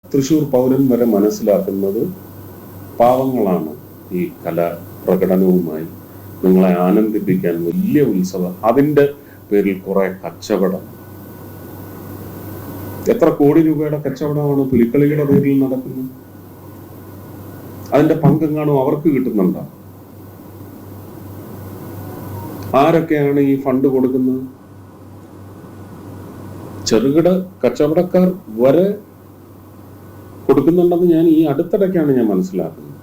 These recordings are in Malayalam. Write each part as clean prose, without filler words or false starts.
തൃശ്ശൂർ പൗരൻ വരെ മനസ്സിലാക്കുന്നത് പാവങ്ങളാണ് ഈ കലാപ്രകടനവുമായി നിങ്ങളെ ആനന്ദിപ്പിക്കാൻ വലിയ ഉത്സവം, അതിൻ്റെ പേരിൽ കുറെ കച്ചവടം. എത്ര കോടി രൂപയുടെ കച്ചവടമാണ് പുലിക്കളിയുടെ പേരിൽ നടക്കുന്നത്? അതിന്റെ പങ്കെങ്ങാണോ അവർക്ക് കിട്ടുന്നുണ്ടോ? ആരൊക്കെയാണ് ഈ ഫണ്ട് കൊടുക്കുന്നത്? ചെറുകിട കച്ചവടക്കാർ വരെ കൊടുക്കുന്നുണ്ടെന്ന് ഞാൻ ഈ അടുത്തിടയ്ക്കാണ് ഞാൻ മനസ്സിലാക്കുന്നത്.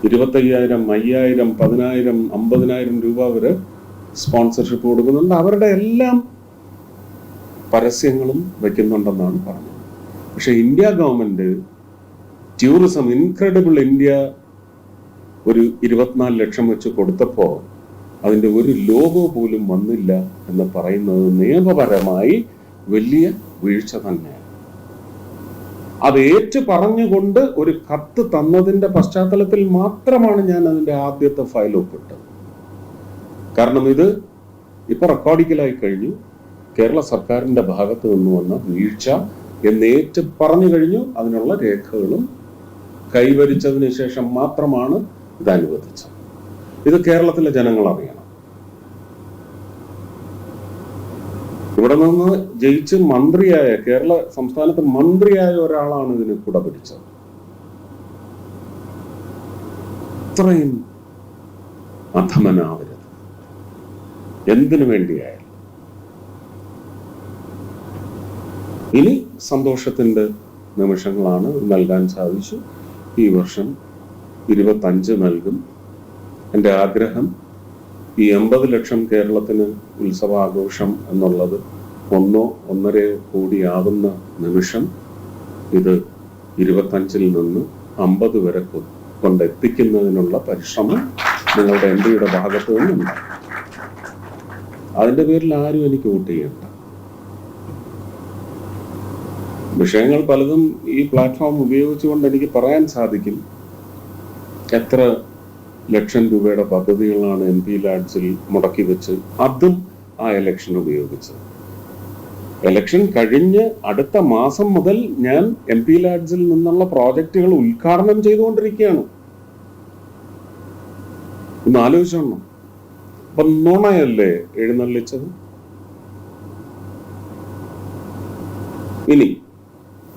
25,000, 5,000, 10,000, 50,000 രൂപ വരെ സ്പോൺസർഷിപ്പ് കൊടുക്കുന്നുണ്ട്. അവരുടെ എല്ലാം പരസ്യങ്ങളും വെക്കുന്നുണ്ടെന്നാണ് പറഞ്ഞത്. പക്ഷെ India government tourism incredible India ഒരു 24 ലക്ഷം വെച്ച് കൊടുത്തപ്പോൾ അതിൻ്റെ ഒരു ലോഗോ പോലും വന്നില്ല എന്ന് പറയുന്നത് നിയമപരമായി വലിയ വീഴ്ച തന്നെയാണ്. അത് ഏറ്റു പറഞ്ഞുകൊണ്ട് ഒരു കത്ത് തന്നതിന്റെ പശ്ചാത്തലത്തിൽ മാത്രമാണ് ഞാൻ അതിന്റെ ആദ്യത്തെ ഫയൽ ഒപ്പിട്ടത്. കാരണം ഇത് ഇപ്പൊ റെക്കോർഡിക്കലായി കഴിഞ്ഞു. കേരള സർക്കാരിന്റെ ഭാഗത്ത് നിന്ന് വന്ന വീഴ്ച എന്നേറ്റ് പറഞ്ഞു കഴിഞ്ഞു. അതിനുള്ള രേഖകളും കൈവരിച്ചതിന് ശേഷം മാത്രമാണ് ഇത് അനുവദിച്ചത്. ഇത് കേരളത്തിലെ ജനങ്ങൾ അറിയണം. ഇവിടെ നിന്ന് ജയിച്ച് മന്ത്രിയായ, കേരള സംസ്ഥാനത്ത് മന്ത്രിയായ ഒരാളാണ് ഇതിന് കുട പിടിച്ചത്. ഇത്രയും അധമനാവരുത് എന്തിനു വേണ്ടിയായാലും. ഇനി സന്തോഷത്തിന്റെ നിമിഷങ്ങളാണ് നൽകാൻ സാധിച്ചു. ഈ വർഷം 25 നൽകും. എൻ്റെ ആഗ്രഹം ഈ 50 ലക്ഷം കേരളത്തിന് ഉത്സവാഘോഷം എന്നുള്ളത് 1-1.5 കോടി ആവുന്ന നിമിഷം ഇത് 25-ൽ നിന്ന് 50 വരെ കൊണ്ടെത്തിക്കുന്നതിനുള്ള പരിശ്രമം നിങ്ങളുടെ MPയുടെ ഭാഗത്ത് നിന്നുണ്ട്. അതിൻ്റെ പേരിൽ ആരും എനിക്ക് വോട്ട് ചെയ്യണ്ട. വിഷയങ്ങൾ പലതും ഈ പ്ലാറ്റ്ഫോം ഉപയോഗിച്ചുകൊണ്ട് എനിക്ക് പറയാൻ സാധിക്കും. എത്ര ലക്ഷം രൂപയുടെ പദ്ധതികളാണ് MP ലാഡ്സിൽ മുടക്കി വെച്ച് അതും ആ ഇലക്ഷൻ ഉപയോഗിച്ചത്. ഇലക്ഷൻ കഴിഞ്ഞ് അടുത്ത മാസം മുതൽ ഞാൻ MP ലാഡ്സിൽ നിന്നുള്ള പ്രോജക്റ്റുകൾ ഉദ്ഘാടനം ചെയ്തുകൊണ്ടിരിക്കുകയാണ്. ഒന്ന് ആലോചിച്ചോണം. അപ്പൊ നുണയല്ലേ എഴുന്നള്ളിച്ചത്? ഇനി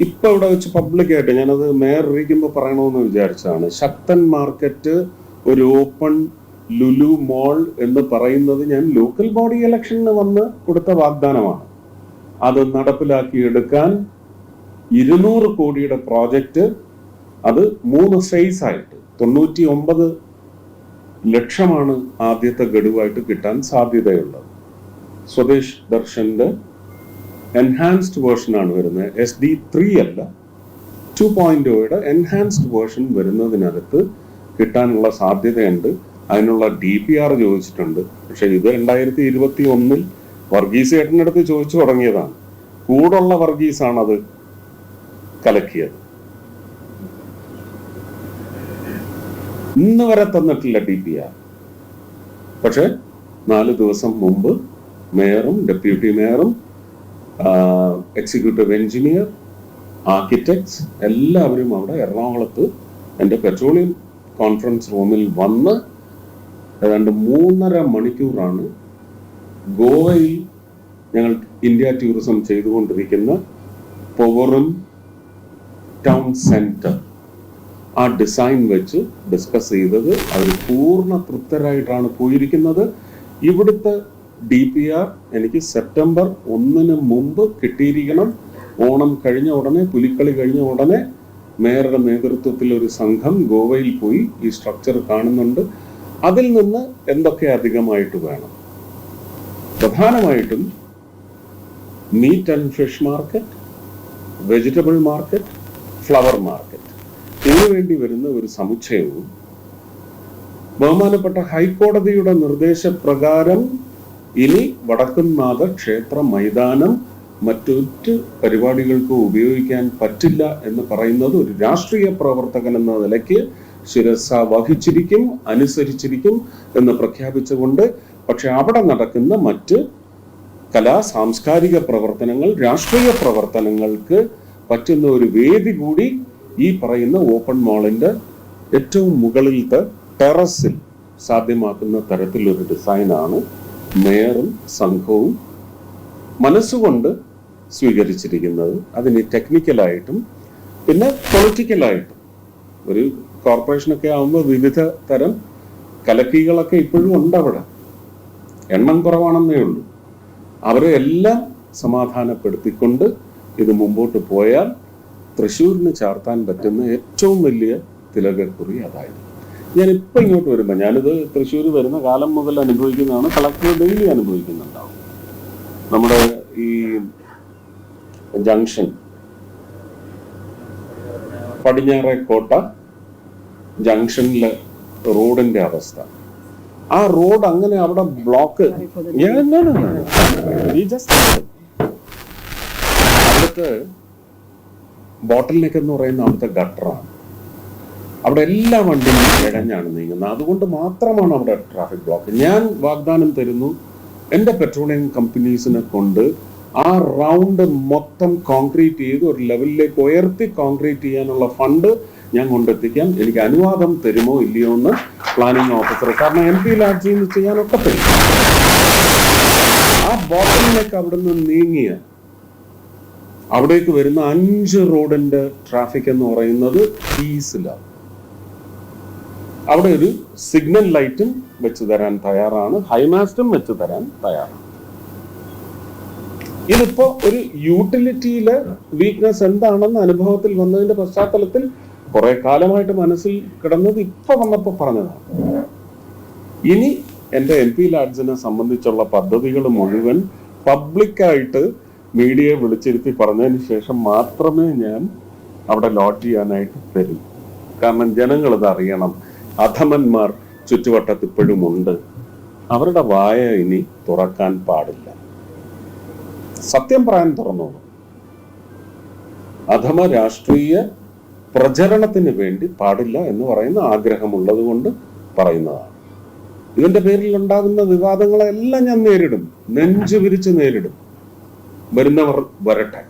ഇപ്പൊ ഇവിടെ വെച്ച് പബ്ലിക്കായിട്ട് ഞാനത് മേയർ ഇരിക്കുമ്പോൾ പറയണമെന്ന് വിചാരിച്ചതാണ്. ശക്തൻ മാർക്കറ്റ് ഒരു ഓപ്പൺ ലുലു മോൾ എന്ന് പറയുന്നത് ഞാൻ ലോക്കൽ ബോഡി ഇലക്ഷന് വന്ന് കൊടുത്ത വാഗ്ദാനമാണ്. അത് നടപ്പിലാക്കിയെടുക്കാൻ 200 കോടിയുടെ പ്രോജക്റ്റ്, അത് 3 ഫേസ് ആയിട്ട് 99 ലക്ഷമാണ് ആദ്യത്തെ ഗഡുവായിട്ട് കിട്ടാൻ സാധ്യതയുള്ളത്. സ്വദേശ് ദർശന്റെ എൻഹാൻസ്ഡ് വേർഷനാണ് വരുന്നത്. SD3 അല്ല, 2.0യുടെ എൻഹാൻസ്ഡ് വേർഷൻ വരുന്നതിനകത്ത് കിട്ടാനുള്ള സാധ്യതയുണ്ട്. അതിനുള്ള DPR ചോദിച്ചിട്ടുണ്ട്. പക്ഷെ ഇത് 2021 വർഗീസ് ചേട്ടൻ്റെ അടുത്ത് ചോദിച്ചു തുടങ്ങിയതാണ്. കൂടുള്ള വർഗീസാണ് അത് കലക്കിയത്. ഇന്ന് വരെ തന്നിട്ടില്ല DPR. പക്ഷെ 4 ദിവസം മുമ്പ് മേയറും ഡെപ്യൂട്ടി മേയറും എക്സിക്യൂട്ടീവ് എഞ്ചിനീയർ, ആർക്കിടെക്ട്സ് എല്ലാവരും അവിടെ എറണാകുളത്ത് എൻ്റെ പെട്രോളിയം കോൺഫറൻസ് റൂമിൽ വന്ന് ഏതാണ്ട് 3.5 മണിക്കൂറാണ് ഗോവയിൽ ഞങ്ങൾ ഇന്ത്യ ടൂറിസം ചെയ്തുകൊണ്ടിരിക്കുന്ന പൊവറും ടൗൺ സെന്റർ ആ ഡിസൈൻ വെച്ച് ഡിസ്കസ് ചെയ്തത്. അവർ പൂർണ്ണ തൃപ്തരായിട്ടാണ് പോയിരിക്കുന്നത്. ഇവിടുത്തെ DPR എനിക്ക് സെപ്റ്റംബർ 1 മുമ്പ് കിട്ടിയിരിക്കണം. ഓണം കഴിഞ്ഞ ഉടനെ, പുലിക്കളി കഴിഞ്ഞ ഉടനെ മേയറുടെ നേതൃത്വത്തിൽ ഒരു സംഘം ഗോവയിൽ പോയി ഈ സ്ട്രക്ചർ കാണുന്നുണ്ട്. അതിൽ നിന്ന് എന്തൊക്കെ അധികമായിട്ട് വേണം? പ്രധാനമായിട്ടും meat and fish market, vegetable market, flower market, ഇതിനു വേണ്ടി വരുന്ന ഒരു സമുച്ചയവും ബഹുമാനപ്പെട്ട ഹൈക്കോടതിയുടെ നിർദ്ദേശപ്രകാരം ഇനി വടക്കുംനാഥ ക്ഷേത്ര മൈതാനം മറ്റൊരു പരിപാടികൾക്കും ഉപയോഗിക്കാൻ പറ്റില്ല എന്ന് പറയുന്നത് ഒരു രാഷ്ട്രീയ പ്രവർത്തകൻ എന്ന നിലയ്ക്ക് ശിരസ വഹിച്ചിരിക്കും, അനുസരിച്ചിരിക്കും എന്ന് പ്രഖ്യാപിച്ചുകൊണ്ട്, പക്ഷെ അവിടെ നടക്കുന്ന മറ്റ് സാംസ്കാരിക പ്രവർത്തനങ്ങൾ, രാഷ്ട്രീയ പ്രവർത്തനങ്ങൾക്ക് പറ്റുന്ന ഒരു വേദി കൂടി ഈ പറയുന്ന ഓപ്പൺ മാളിന്റെ ഏറ്റവും മുകളിലത്തെ ടെറസിൽ സാധ്യമാക്കുന്ന തരത്തിലൊരു ഡിസൈനാണ് മേയറും സംഘവും മനസ്സുകൊണ്ട് സ്വീകരിച്ചിരിക്കുന്നത്. അതിന് ടെക്നിക്കലായിട്ടും പിന്നെ പൊളിറ്റിക്കലായിട്ടും. ഒരു കോർപ്പറേഷനൊക്കെ ആകുമ്പോൾ വിവിധ തരം കലക്കികളൊക്കെ ഇപ്പോഴും ഉണ്ട് അവിടെ, എണ്ണം കുറവാണെന്നേ ഉള്ളൂ. അവരെ എല്ലാം സമാധാനപ്പെടുത്തിക്കൊണ്ട് ഇത് മുമ്പോട്ട് പോയാൽ തൃശ്ശൂരിന് ചാർത്താൻ പറ്റുന്ന ഏറ്റവും വലിയ തിലകക്കുറി അതായിരുന്നു. ഞാനിപ്പോൾ ഇങ്ങോട്ട് വരുമ്പോൾ, ഞാനിത് തൃശ്ശൂർ വരുന്ന കാലം മുതൽ അനുഭവിക്കുന്നതാണ്, കളക്ടർ ഡെയിലി അനുഭവിക്കുന്നുണ്ടാവും. നമ്മുടെ ഈ ജംഗ്ഷൻ പടിഞ്ഞാറേക്കോട്ട ജംഗ്ഷനിലെ റോഡിന്റെ അവസ്ഥ, ആ റോഡ് അങ്ങനെ അവിടെ ബ്ലോക്ക്. അവിടുത്തെ ബോട്ടിൽ നെക്ക് എന്ന് പറയുന്ന അവിടുത്തെ ഗട്ടറാണ്. അവിടെ എല്ലാ വണ്ടിയും ഇഴഞ്ഞാണ് നീങ്ങുന്നത്. അതുകൊണ്ട് മാത്രമാണ് അവിടെ ട്രാഫിക് ബ്ലോക്ക്. ഞാൻ വാഗ്ദാനം തരുന്നു, എൻ്റെ പെട്രോളിയം കമ്പനീസിനെ കൊണ്ട് ആ റൗണ്ട് മൊത്തം കോൺക്രീറ്റ് ചെയ്ത് ഒരു ലെവലിലേക്ക് ഉയർത്തി കോൺക്രീറ്റ് ചെയ്യാനുള്ള ഫണ്ട് ഞാൻ കൊണ്ടെത്തിക്കാം. എനിക്ക് അനുവാദം തരുമോ ഇല്ലയോ എന്ന് പ്ലാനിംഗ് ഓഫീസർ, കാരണം MP ലാഡ്ജിൽ നിന്ന് ചെയ്യാനൊക്കത്തില്ല. ആ ബോട്ടിലേക്ക് അവിടെ നിന്ന് നീങ്ങിയ അവിടേക്ക് വരുന്ന 5 റോഡിന്റെ ട്രാഫിക് എന്ന് പറയുന്നത് പീസിലാണ്. അവിടെ ഒരു സിഗ്നൽ ലൈറ്റും വെച്ച് തരാൻ തയ്യാറാണ്, ഹൈമാസ്റ്റും വെച്ച് തരാൻ തയ്യാറാണ്. ഇതിപ്പോ ഒരു യൂട്ടിലിറ്റിയിലെ വീക്ക്നെസ് എന്താണെന്ന് അനുഭവത്തിൽ വന്നതിന്റെ പശ്ചാത്തലത്തിൽ കുറെ കാലമായിട്ട് മനസ്സിൽ കിടന്നത് ഇപ്പൊ വന്നപ്പോ പറഞ്ഞതാണ്. ഇനി എൻ്റെ MP ലാഡ്ജിനെ സംബന്ധിച്ചുള്ള പദ്ധതികൾ മുഴുവൻ പബ്ലിക്കായിട്ട് മീഡിയയെ വിളിച്ചിരുത്തി പറഞ്ഞതിന് ശേഷം മാത്രമേ ഞാൻ അവിടെ ലോഡ്ജ് ചെയ്യാനായിട്ട് തരൂ. കാരണം ജനങ്ങൾ ഇത് അറിയണം. അധമന്മാർ ചുറ്റുവട്ടത്ത് ഇപ്പോഴും ഉണ്ട്. അവരുടെ വായ ഇനി തുറക്കാൻ പാടില്ല. സത്യം പറയാൻ തുറന്നോളൂ. അധമ രാഷ്ട്രീയ പ്രചരണത്തിന് വേണ്ടി പാടില്ല എന്ന് പറയുന്ന ആഗ്രഹമുള്ളത് കൊണ്ട് പറയുന്നതാണ്. ഇതിന്റെ പേരിൽ ഉണ്ടാകുന്ന വിവാദങ്ങളെല്ലാം ഞാൻ നേരിടും, നെഞ്ചു വിരിച്ച് നേരിടും. വരുന്നവർ വരട്ടെ.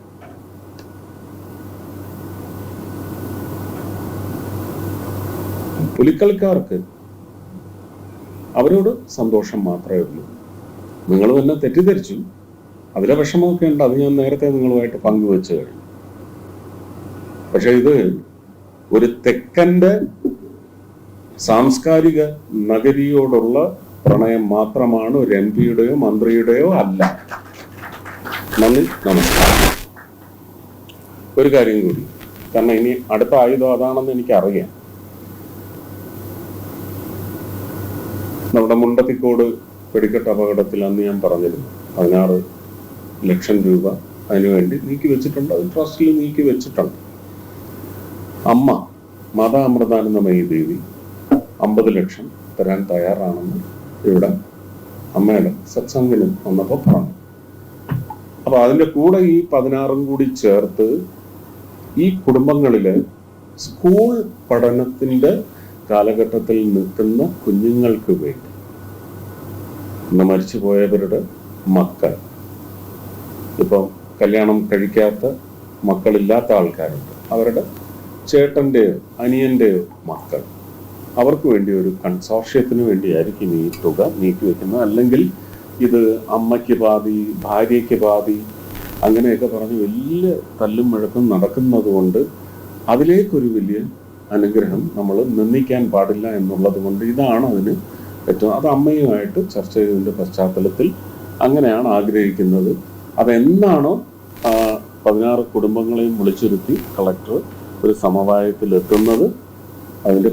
പുലിക്കളിക്കാർക്ക് അവരോട് സന്തോഷം മാത്രമേ ഉള്ളൂ. നിങ്ങൾ തന്നെ തെറ്റിദ്ധരിച്ചു, അതിലെ വിഷമമൊക്കെ ഉണ്ട്. അത് ഞാൻ നേരത്തെ നിങ്ങളുമായിട്ട് പങ്കുവെച്ചു കഴിഞ്ഞു. പക്ഷെ ഇത് ഒരു തെക്കന്റെ സാംസ്കാരിക നഗരിയോടുള്ള പ്രണയം മാത്രമാണ്, ഒരു MP-യുടെയോ മന്ത്രിയുടെയോ അല്ല. നന്ദി, നമസ്കാരം. ഒരു കാര്യം കൂടി, കാരണം ഇനി അടുത്ത ആയുധം അതാണെന്ന് എനിക്കറിയാം. നമ്മുടെ മുണ്ടത്തിക്കോട് വെടിക്കെട്ട് അപകടത്തിൽ അന്ന് ഞാൻ പറഞ്ഞിരുന്നു 16 ലക്ഷം രൂപ അതിനുവേണ്ടി നീക്കി വെച്ചിട്ടുണ്ട്. അത് ട്രസ്റ്റിൽ നീക്കി വെച്ചിട്ടുണ്ട്. അമ്മ മാതാ അമൃതാനന്ദമയി ദേവി 50 ലക്ഷം തരാൻ തയ്യാറാണെന്ന് ഇവിടെ അമ്മയുടെ സത്സംഗിനും വന്നപ്പോൾ പറഞ്ഞു. അപ്പൊ അതിന്റെ കൂടെ ഈ 16 കൂടി ചേർത്ത് ഈ കുടുംബങ്ങളില് സ്കൂൾ പഠനത്തിന്റെ കാലഘട്ടത്തിൽ നിൽക്കുന്ന കുഞ്ഞുങ്ങൾക്ക് വേണ്ടി, ഇന്ന് മരിച്ചുപോയവരുടെ മക്കൾ, ഇപ്പം കല്യാണം കഴിക്കാത്ത മക്കളില്ലാത്ത ആൾക്കാരുണ്ട്, അവരുടെ ചേട്ടൻ്റെയോ അനിയൻ്റെയോ മക്കൾ, അവർക്ക് വേണ്ടി ഒരു കൺസോർഷ്യത്തിന് വേണ്ടിയായിരിക്കും ഈ തുക നീക്കി വെക്കുന്നത്. അല്ലെങ്കിൽ ഇത് അമ്മയ്ക്ക് പാതി ഭാര്യയ്ക്ക് പാതി അങ്ങനെയൊക്കെ പറഞ്ഞ് വലിയ തല്ലും മുഴക്കം നടക്കുന്നത് കൊണ്ട് അതിലേക്കൊരു വലിയ അനുഗ്രഹം നമ്മൾ നിന്ദിക്കാൻ പാടില്ല എന്നുള്ളത് കൊണ്ട് ഇതാണ് അതിന് ഏറ്റവും, അത് അമ്മയുമായിട്ട് ചർച്ച ചെയ്തതിൻ്റെ പശ്ചാത്തലത്തിൽ അങ്ങനെയാണ് ആഗ്രഹിക്കുന്നത്. അതെന്നാണോ 16 കുടുംബങ്ങളെയും വിളിച്ചിരുത്തി കളക്ടർ ഒരു സമവായത്തിൽ എത്തുന്നത്, അതിൻ്റെ